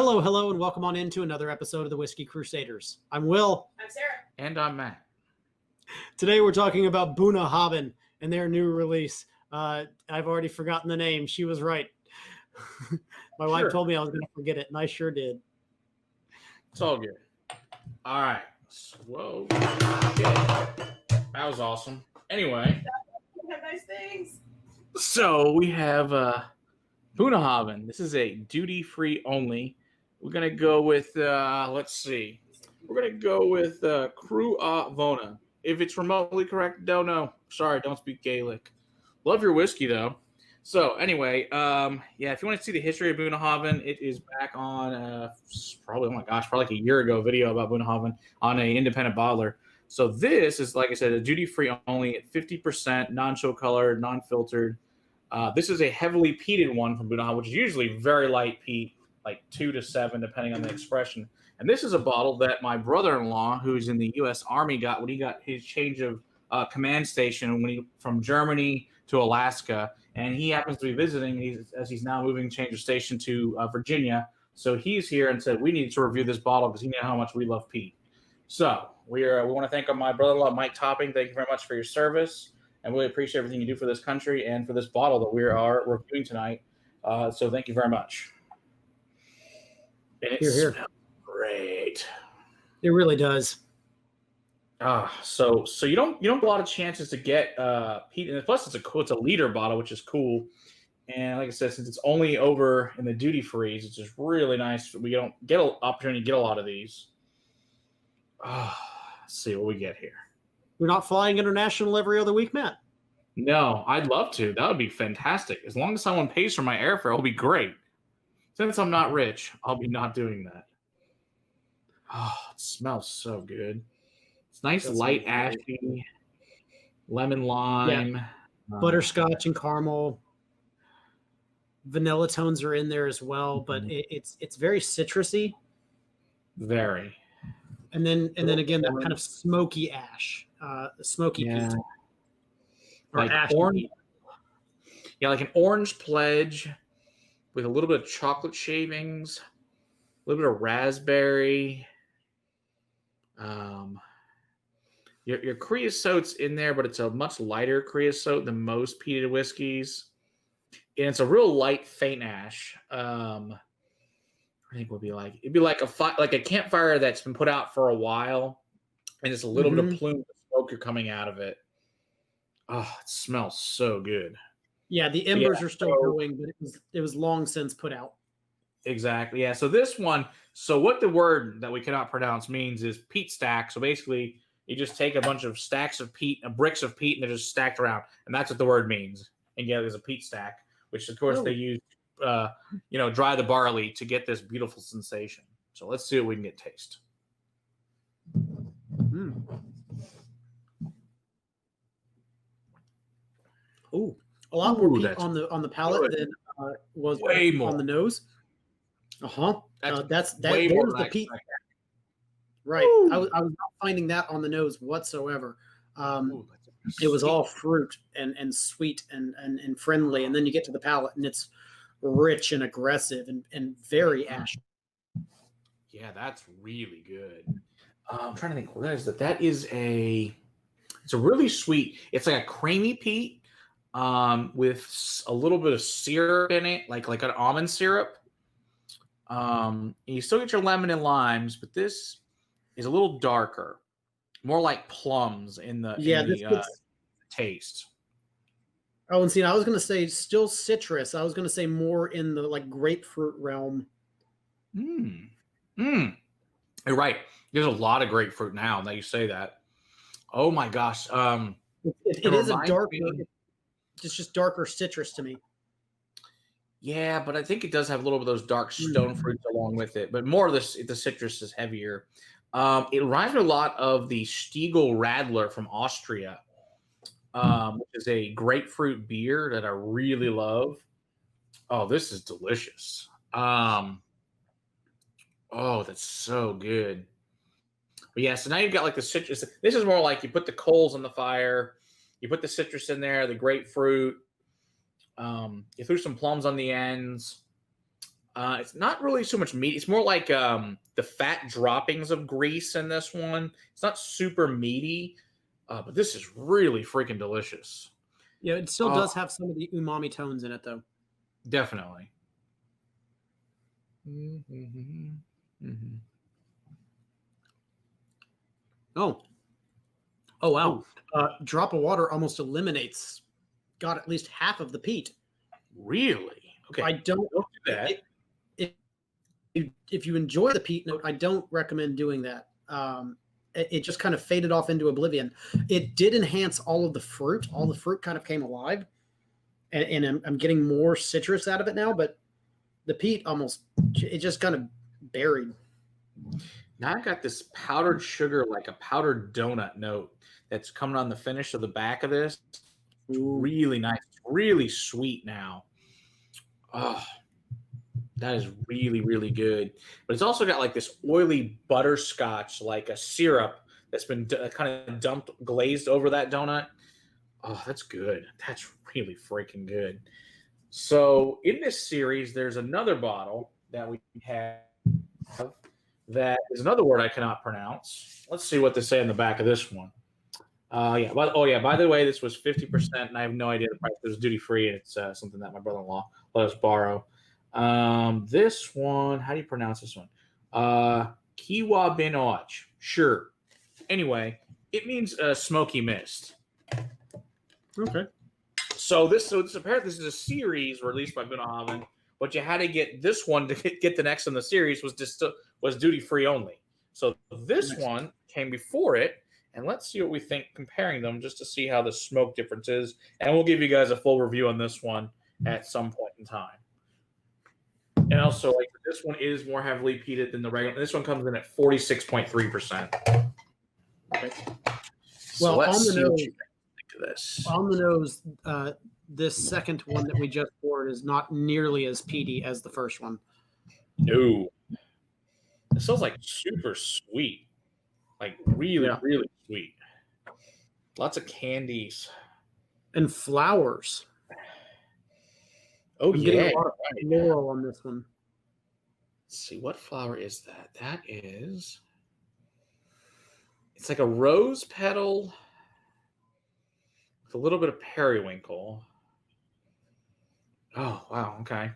Hello, and welcome on into another episode of the Whiskey Crusaders. I'm Will. I'm Sarah. And I'm Matt. Today we're talking about Bunnahabhain and their new release. I've already forgotten the name. She was right. My wife told me I was going to forget it, and I sure did. It's all good. All right. Whoa. Okay. That was awesome. Anyway. We have nice things. So we have Bunnahabhain. This is a duty-free only. We're going to go with, let's see. We're going to go with Cruach-Mhona. If it's remotely correct, don't know. Sorry, don't speak Gaelic. Love your whiskey, though. So, anyway, if you want to see the history of Bunnahabhain, it is back on probably like a year ago video about Bunnahabhain on an independent bottler. So this is, like I said, a duty-free only at 50%, non-show colored, non-filtered. This is a heavily peated one from Bunnahabhain, which is usually very light peat, like 2 to 7, depending on the expression. And this is a bottle that my brother-in-law, who's in the U.S. Army, got when he got his change of command station from Germany to Alaska. And he happens to be visiting as he's now moving change of station to Virginia. So he's here and said, we need to review this bottle because he knew how much we love peat. So we want to thank my brother-in-law, Mike Topping. Thank you very much for your service. And really appreciate everything you do for this country and for this bottle that we are reviewing tonight. So thank you very much. And it smells great. It really does. So you don't have a lot of chances to get peat, and plus it's a liter bottle, which is cool. And like I said, since it's only over in the duty freeze, it's just really nice. We don't get an opportunity to get a lot of these. Let's see what we get here. We're not flying international every other week, Matt. No, I'd love to. That would be fantastic. As long as someone pays for my airfare, it'll be great. Since I'm not rich, I'll be not doing that. Oh, it smells so good. It's nice, that's light, ashy, lemon lime. Yeah. Butterscotch and caramel. Vanilla tones are in there as well, but it's very citrusy. Very. And then again, that kind of smoky ash, smoky peat. Like orange. Yeah, like an orange pledge with a little bit of chocolate shavings, a little bit of raspberry. Your creosote's in there, but it's a much lighter creosote than most peated whiskeys. And it's a real light, faint ash. I think it'd be like a campfire that's been put out for a while, and it's a little bit of plume of smoke are coming out of it. Oh, it smells so good. Yeah, the embers are still going, but it was long since put out. Exactly. Yeah. So this one, what the word that we cannot pronounce means is peat stack. So basically, you just take a bunch of stacks of peat, bricks of peat, and they're just stacked around, and that's what the word means. And yeah, there's a peat stack, which of course they use, dry the barley to get this beautiful sensation. So let's see what we can get taste. Ooh, a lot more peat on the palate than was way more on the nose. There's the peat. Right. I was not finding that on the nose whatsoever. It was all fruit and sweet and friendly, and then you get to the palate and it's rich and aggressive and very ashy. Yeah, that's really good. I'm trying to think what that is. It's a really sweet. It's like a creamy peat with a little bit of syrup in it, like an almond syrup. You still get your lemon and limes, but this is a little darker, more like plums in the taste. Oh, and see, I was going to say still citrus. I was going to say more in the like grapefruit realm. You're right. There's a lot of grapefruit now that you say that. Oh my gosh. It is a darker. It's just darker citrus to me. Yeah, but I think it does have a little bit of those dark stone fruits along with it. But more of the citrus is heavier. It reminds me a lot of the Stiegel Radler from Austria, which is a grapefruit beer that I really love. Oh, this is delicious. Oh, that's so good. But yeah, so now you've got like the citrus. This is more like you put the coals on the fire, you put the citrus in there, the grapefruit. You threw some plums on the ends. It's not really so much meat. It's more like the fat droppings of grease in this one. It's not super meaty, but this is really freaking delicious. Yeah, it still does have some of the umami tones in it, though. Definitely. Mm-hmm. Mm-hmm. Oh, wow! Drop of water almost eliminates, got at least half of the peat. Really? Okay. I don't do that. If you enjoy the peat note, I don't recommend doing that. It just kind of faded off into oblivion. It did enhance all of the fruit. All the fruit kind of came alive, and I'm getting more citrus out of it now. But the peat it just kind of buried. Now I got this powdered sugar, like a powdered donut note that's coming on the finish of the back of this. It's really nice, really sweet now. Oh, that is really, really good. But it's also got like this oily butterscotch, like a syrup that's been kind of dumped, glazed over that donut. Oh, that's good. That's really freaking good. So in this series, there's another bottle that we have that is another word I cannot pronounce. Let's see what they say on the back of this one. By the way, this was 50%, and I have no idea the price. It was duty free, and it's something that my brother-in-law let us borrow. This one, how do you pronounce this one? Ceobanach. Sure. Anyway, it means smoky mist. Okay. So this apparently this is a series released by Bunnahabhain, but you had to get this one to get the next in the series was duty free only. So this one came before it, and let's see what we think comparing them, just to see how the smoke difference is, and we'll give you guys a full review on this one at some point in time. And also, like, this one is more heavily peated than the regular. This one comes in at 46.3%. Okay. So well, let's on the see nose, what you think of this. On the nose, this second one that we just poured is not nearly as peaty as the first one. No. It smells like super sweet. Like really, really sweet. Lots of candies. And flowers. Oh, I'm getting a lot of floral on this one. Let's see, what flower is that? That is... It's like a rose petal with a little bit of periwinkle. Oh, wow, okay.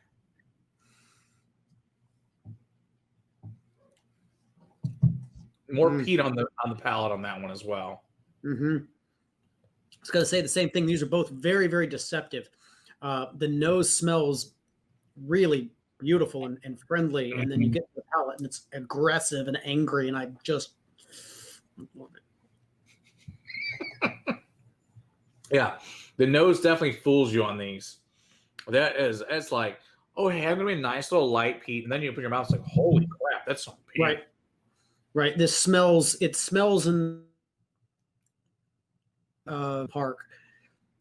More peat on the palate on that one as well. Mm-hmm. I was going to say the same thing. These are both very, very deceptive. The nose smells really beautiful and friendly, and then you get to the palate, and it's aggressive and angry, and I just love it. Yeah, the nose definitely fools you on these. It's like, oh, hey, I'm going to be a nice little light peat, and then you open your mouth, it's like, holy crap, that's some peat. Right. It smells in park,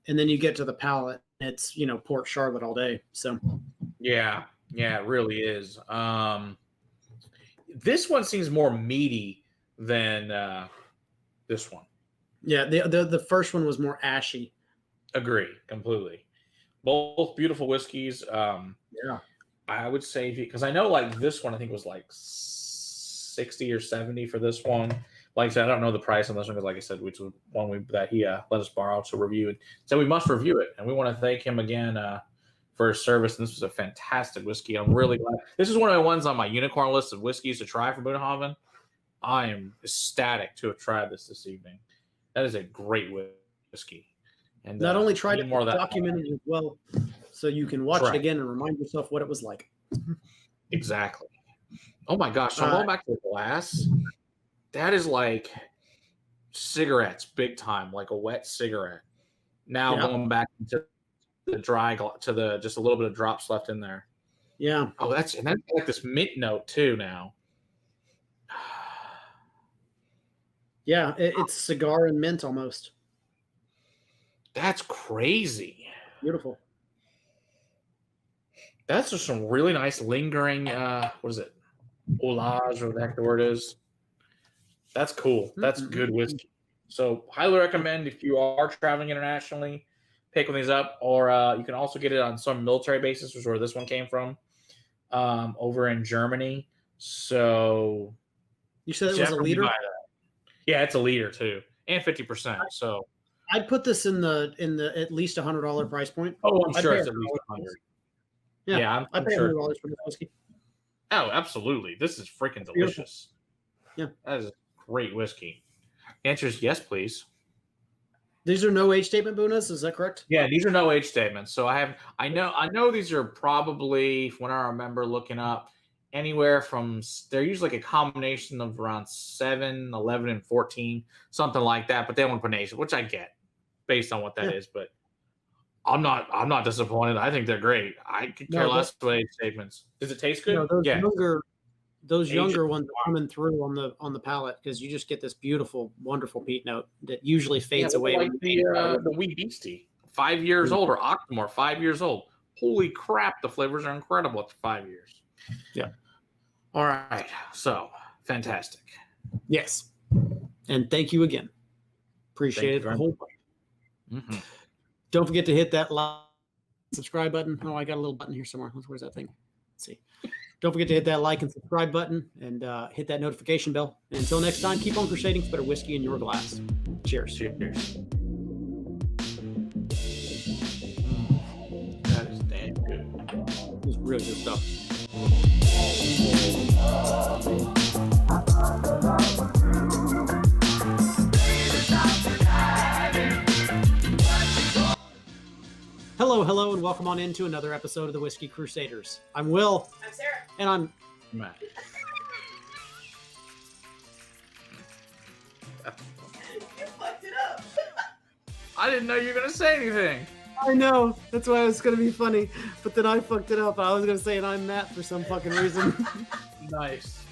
and then you get to the palate. It's Port Charlotte all day. So yeah, it really is. This one seems more meaty than this one. Yeah, the first one was more ashy. Agree completely. Both beautiful whiskeys. Yeah, I would say because I know like this one I think was like 60 or 70 for this one. Like I said, I don't know the price on this one because, like I said, which was one that he let us borrow to review it. So we must review it, and we want to thank him again for his service. And this was a fantastic whiskey. I'm really glad. This is one of the ones on my unicorn list of whiskeys to try from Bunnahabhain. I am ecstatic to have tried this evening. That is a great whiskey. And not only tried it, more of that documented as well, so you can watch it again and remind yourself what it was like. Exactly. Oh my gosh! So going back to the glass. That is like cigarettes, big time, like a wet cigarette. Now going back to the dry, to just a little bit of drops left in there. Yeah. Oh, that's like this mint note too now. Yeah, it's cigar and mint almost. That's crazy. Beautiful. That's just some really nice lingering. What is it? Olage, or whatever the heck the word is. That's cool. That's good whiskey. So highly recommend if you are traveling internationally, pick one of these up. Or you can also get it on some military bases, which is where this one came from. over in Germany. So You said it was a definitely liter? buy that. Yeah, it's a liter too, and 50%. So I'd put this in the at least $100 price point. I'm I'd sure pay it's at least 100. Yeah, I'm I pay sure. $100 for this whiskey. Oh, absolutely. This is freaking delicious. Yeah. That is great whiskey. Answer is yes, please. These are no age statement Bunas, is that correct? Yeah, these are no age statements. So I know these are probably, when I remember looking up, anywhere from, they're usually like a combination of around 7, 11, and 14, something like that. But they want to put age, which I get based on what that is. But I'm not disappointed. I think they're great. I could care less about age statements. Does it taste good? No, those younger ones are coming through on the palate because you just get this beautiful, wonderful peat note that usually fades away. Like the Wee Beastie, 5 years old, or Octomore, 5 years old. Holy crap, the flavors are incredible after 5 years. Yeah. All right. So fantastic. Yes. And thank you again. Appreciate it a whole bunch. Mm-hmm. Don't forget to hit that like, subscribe button. Oh, I got a little button here somewhere. Where's that thing? Let's see. Don't forget to hit that like and subscribe button and hit that notification bell. And until next time, keep on crusading for better whiskey in your glass. Cheers. Cheers. That is damn good. It's really good stuff. Hello, and welcome on into another episode of the Whiskey Crusaders. I'm Will. I'm Sarah. And I'm Matt. You fucked it up. I didn't know you were going to say anything. I know. That's why it was going to be funny. But then I fucked it up. I was going to say, and I'm Matt for some fucking reason. Nice.